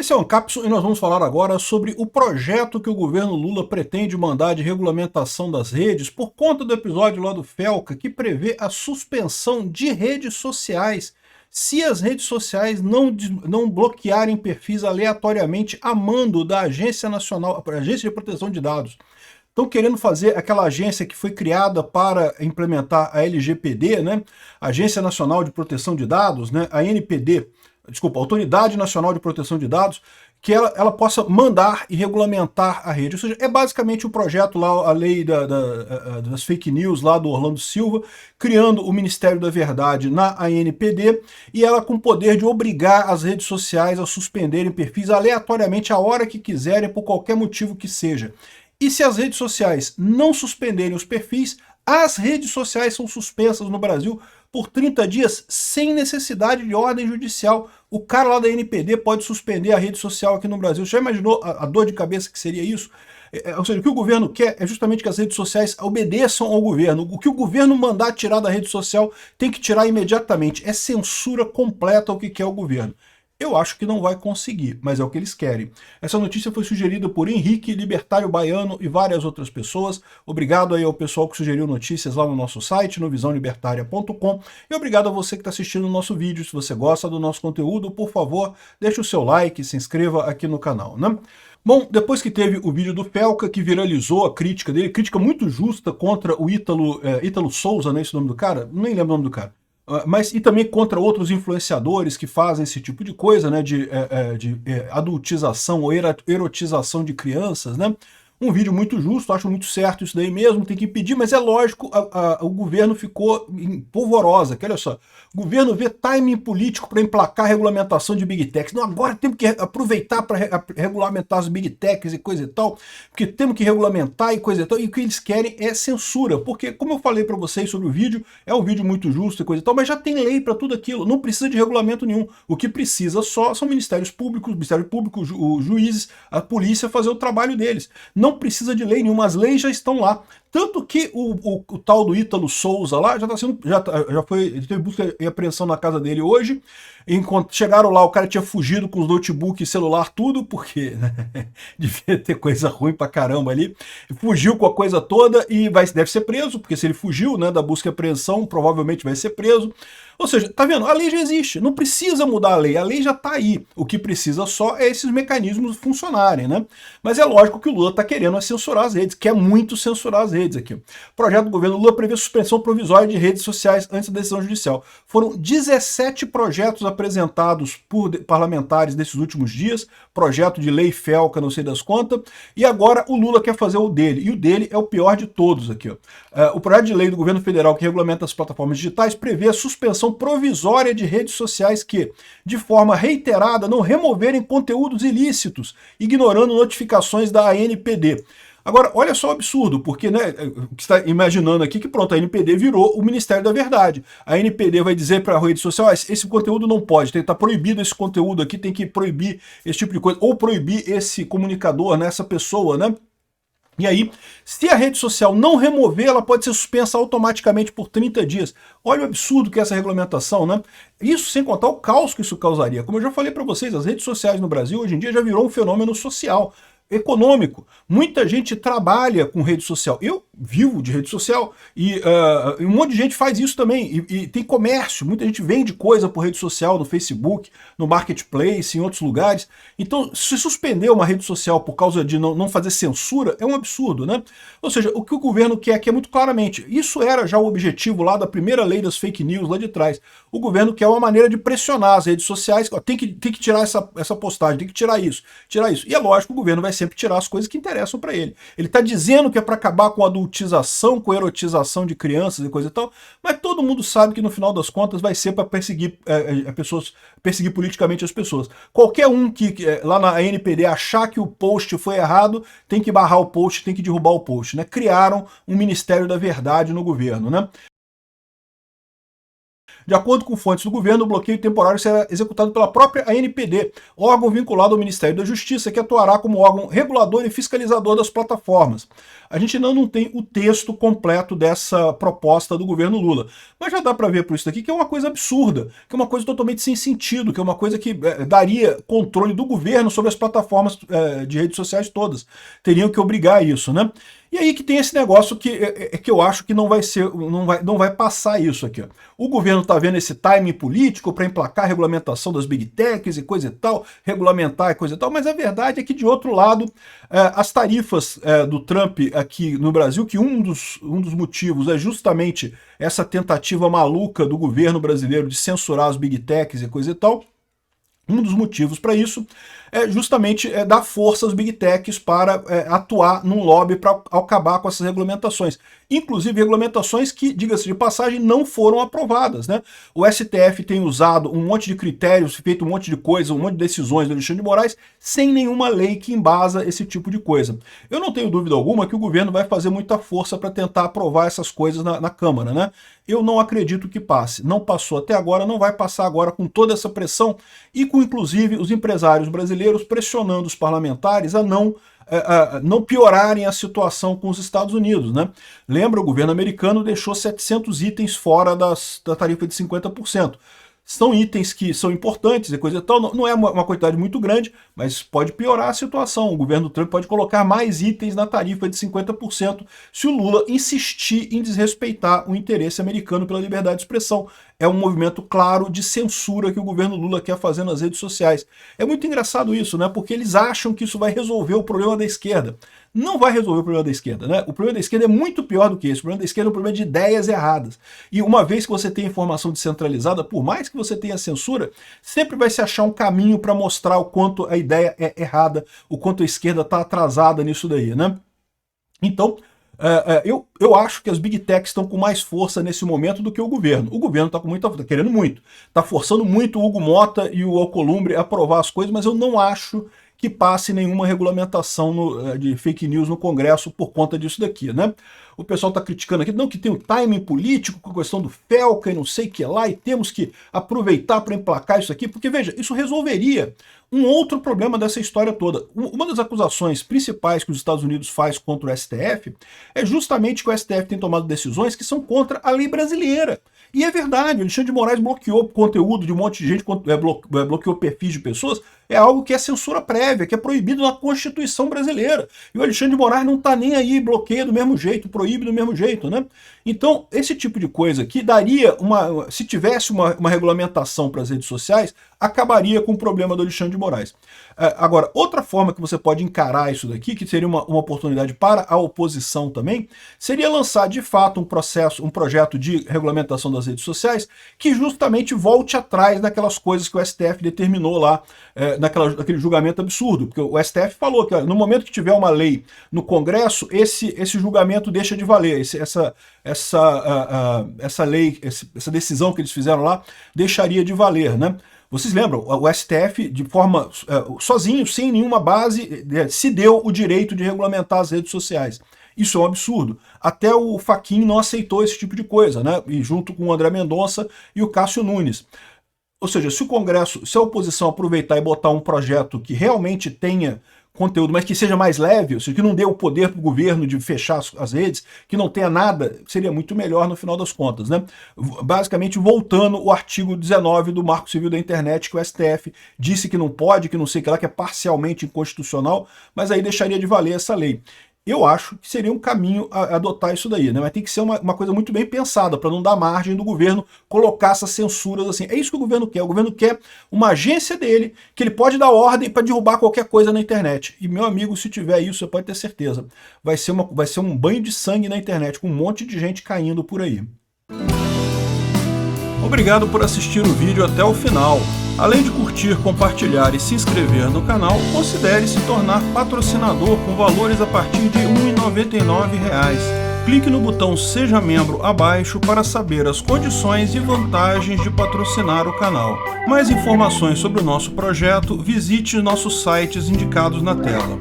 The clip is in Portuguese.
Esse é o Ancapsu e nós vamos falar agora sobre o projeto que o governo Lula pretende mandar de regulamentação das redes por conta do episódio lá do Felca, que prevê a suspensão de redes sociais se as redes sociais não bloquearem perfis aleatoriamente a mando da Agência Nacional, Agência de Proteção de Dados. Estão querendo fazer aquela agência que foi criada para implementar a LGPD, né? Agência Nacional de Proteção de Dados, né? A NPD, desculpa, Autoridade Nacional de Proteção de Dados, que ela possa mandar e regulamentar a rede. Ou seja, é basicamente o projeto lá, a lei das fake news lá do Orlando Silva, criando o Ministério da Verdade na ANPD, e ela com o poder de obrigar as redes sociais a suspenderem perfis aleatoriamente a hora que quiserem, por qualquer motivo que seja. E se as redes sociais não suspenderem os perfis, as redes sociais são suspensas no Brasil por 30 dias sem necessidade de ordem judicial. O cara lá da NPD pode suspender a rede social aqui no Brasil. Já imaginou a dor de cabeça que seria isso? Ou seja, o que o governo quer é justamente que as redes sociais obedeçam ao governo. O que o governo mandar tirar da rede social tem que tirar imediatamente. É censura completa ao que quer o governo. Eu acho que não vai conseguir, mas é o que eles querem. Essa notícia foi sugerida por Henrique, Libertário Baiano e várias outras pessoas. Obrigado aí ao pessoal que sugeriu notícias lá no nosso site, no visãolibertaria.com. E obrigado a você que está assistindo o nosso vídeo. Se você gosta do nosso conteúdo, por favor, deixe o seu like, se inscreva aqui no canal, né? Bom, depois que teve o vídeo do Felca, que viralizou a crítica dele, crítica muito justa contra o Ítalo Souza, né, esse nome do cara? Nem lembro o nome do cara. Mas e também contra outros influenciadores que fazem esse tipo de coisa, né, de adultização ou erotização de crianças, né? Um vídeo muito justo, acho muito certo isso daí mesmo, tem que impedir, mas é lógico, o governo ficou em polvorosa, que olha só, o governo vê timing político para emplacar a regulamentação de Big Techs. Não, agora temos que aproveitar para regulamentar as Big Techs e coisa e tal, porque temos que regulamentar e coisa e tal, e o que eles querem é censura, porque, como eu falei para vocês sobre o vídeo, é um vídeo muito justo e coisa e tal, mas já tem lei para tudo aquilo, não precisa de regulamento nenhum. O que precisa só são ministérios públicos, os juízes, a polícia fazer o trabalho deles. Não precisa de lei nenhuma, as leis já estão lá. Tanto que o tal do Ítalo Souza lá já foi, ele teve busca e apreensão na casa dele hoje. Enquanto chegaram lá, o cara tinha fugido com os notebook, celular, tudo, porque né, devia ter coisa ruim pra caramba ali. Fugiu com a coisa toda e deve ser preso, porque se ele fugiu, né, da busca e apreensão, provavelmente vai ser preso. Ou seja, tá vendo? A lei já existe, não precisa mudar a lei já tá aí. O que precisa só é esses mecanismos funcionarem, né? Mas é lógico que o Lula tá querendo censurar as redes, quer muito censurar as redes aqui. O projeto do governo Lula prevê suspensão provisória de redes sociais antes da decisão judicial. Foram 17 projetos apresentados por parlamentares nesses últimos dias, projeto de lei Felca, não sei das quantas, e agora o Lula quer fazer o dele, e o dele é o pior de todos aqui. Ó. O projeto de lei do governo federal que regulamenta as plataformas digitais prevê a suspensão provisória de redes sociais que, de forma reiterada, não removerem conteúdos ilícitos, ignorando notificações da ANPD. Agora, olha só o absurdo, porque, né, o que está imaginando aqui que pronto, a ANPD virou o Ministério da Verdade. A ANPD vai dizer para a rede social, esse conteúdo não pode, está proibido esse conteúdo aqui, tem que proibir esse tipo de coisa, ou proibir esse comunicador, né, essa pessoa, né? E aí, se a rede social não remover, ela pode ser suspensa automaticamente por 30 dias. Olha o absurdo que é essa regulamentação, né? Isso sem contar o caos que isso causaria. Como eu já falei para vocês, as redes sociais no Brasil hoje em dia já virou um fenômeno social, econômico. Muita gente trabalha com rede social. Eu vivo de rede social e um monte de gente faz isso também. E tem comércio, muita gente vende coisa por rede social, no Facebook, no Marketplace, em outros lugares. Então, se suspender uma rede social por causa de não fazer censura, é um absurdo, né? Ou seja, o que o governo quer aqui é muito claramente, isso era já o objetivo lá da primeira lei das fake news lá de trás. O governo quer uma maneira de pressionar as redes sociais, ó, tem que tirar essa postagem, tem que tirar isso. E é lógico que o governo vai sempre tirar as coisas que interessam para ele. Ele está dizendo que é para acabar com a adultização, com a erotização de crianças e coisa e tal, mas todo mundo sabe que no final das contas vai ser para perseguir perseguir politicamente as pessoas. Qualquer um que lá na ANPD achar que o post foi errado, tem que barrar o post, tem que derrubar o post, né? Criaram um Ministério da Verdade no governo, né? De acordo com fontes do governo, o bloqueio temporário será executado pela própria ANPD, órgão vinculado ao Ministério da Justiça, que atuará como órgão regulador e fiscalizador das plataformas. A gente ainda não tem o texto completo dessa proposta do governo Lula, mas já dá para ver por isso daqui que é uma coisa absurda, que é uma coisa totalmente sem sentido, que é uma coisa que daria controle do governo sobre as plataformas de redes sociais todas. Teriam que obrigar isso, né? E aí que tem esse negócio que eu acho que não vai passar isso aqui. Ó. O governo está vendo esse timing político para emplacar a regulamentação das big techs e coisa e tal, regulamentar e coisa e tal, mas a verdade é que, de outro lado, as tarifas do Trump aqui no Brasil, que um dos motivos é justamente essa tentativa maluca do governo brasileiro de censurar as big techs e coisa e tal, um dos motivos para isso é justamente dar força às big techs para atuar num lobby para acabar com essas regulamentações. Inclusive regulamentações que, diga-se de passagem, não foram aprovadas, né? O STF tem usado um monte de critérios, feito um monte de coisa, um monte de decisões do Alexandre de Moraes, sem nenhuma lei que embasa esse tipo de coisa. Eu não tenho dúvida alguma que o governo vai fazer muita força para tentar aprovar essas coisas na Câmara, né? Eu não acredito que passe. Não passou até agora, não vai passar agora com toda essa pressão e com, inclusive, os empresários brasileiros pressionando os parlamentares a não piorarem a situação com os Estados Unidos, né? Lembra, o governo americano deixou 700 itens fora da tarifa de 50%. São itens que são importantes e coisa e tal, não é uma quantidade muito grande, mas pode piorar a situação. O governo Trump pode colocar mais itens na tarifa de 50% se o Lula insistir em desrespeitar o interesse americano pela liberdade de expressão. É um movimento claro de censura que o governo Lula quer fazer nas redes sociais. É muito engraçado isso, né? Porque eles acham que isso vai resolver o problema da esquerda. Não vai resolver o problema da esquerda, né? O problema da esquerda é muito pior do que isso. O problema da esquerda é um problema de ideias erradas. E uma vez que você tem informação descentralizada, por mais que você tenha censura, sempre vai se achar um caminho para mostrar o quanto a ideia é errada, o quanto a esquerda está atrasada nisso daí, né? Então, eu acho que as big techs estão com mais força nesse momento do que o governo. O governo está querendo muito, está forçando muito o Hugo Mota e o Alcolumbre a aprovar as coisas, mas eu não acho que passe nenhuma regulamentação de fake news no Congresso por conta disso daqui, né? O pessoal está criticando aqui, não, que tem o timing político com a questão do Felca e não sei o que lá, e temos que aproveitar para emplacar isso aqui, porque, veja, isso resolveria um outro problema dessa história toda. Uma das acusações principais que os Estados Unidos faz contra o STF é justamente que o STF tem tomado decisões que são contra a lei brasileira. E é verdade, o Alexandre de Moraes bloqueou conteúdo de um monte de gente, bloqueou perfis de pessoas, é algo que é censura prévia, que é proibido na Constituição brasileira. E o Alexandre de Moraes não está nem aí, bloqueia do mesmo jeito, proíbe do mesmo jeito, né? Então, esse tipo de coisa aqui daria se tivesse uma regulamentação para as redes sociais, acabaria com o problema do Alexandre de Moraes. Agora, outra forma que você pode encarar isso daqui, que seria uma oportunidade para a oposição também, seria lançar de fato um projeto de regulamentação das redes sociais que justamente volte atrás daquelas coisas que o STF determinou lá, naquele julgamento absurdo. Porque o STF falou que, olha, no momento que tiver uma lei no Congresso, esse julgamento deixa de valer, essa lei, essa decisão que eles fizeram lá, deixaria de valer, né? Vocês lembram, o STF, de forma sozinho, sem nenhuma base, se deu o direito de regulamentar as redes sociais. Isso é um absurdo. Até o Fachin não aceitou esse tipo de coisa, né? E junto com o André Mendonça e o Cássio Nunes. Ou seja, se o Congresso, se a oposição aproveitar e botar um projeto que realmente tenha conteúdo, mas que seja mais leve, ou seja, que não dê o poder para o governo de fechar as redes, que não tenha nada, seria muito melhor no final das contas, né? Basicamente, voltando o artigo 19 do Marco Civil da Internet, que o STF disse que não pode, que não sei o que lá, que é parcialmente inconstitucional, mas aí deixaria de valer essa lei. Eu acho que seria um caminho a adotar isso daí, né? Mas tem que ser uma coisa muito bem pensada, para não dar margem do governo colocar essas censuras assim. É isso que o governo quer. O governo quer uma agência dele, que ele pode dar ordem para derrubar qualquer coisa na internet. E, meu amigo, se tiver isso, você pode ter certeza. Vai ser um banho de sangue na internet, com um monte de gente caindo por aí. Obrigado por assistir o vídeo até o final. Além de curtir, compartilhar e se inscrever no canal, considere se tornar patrocinador com valores a partir de R$ 1,99. Clique no botão Seja Membro abaixo para saber as condições e vantagens de patrocinar o canal. Mais informações sobre o nosso projeto, visite nossos sites indicados na tela.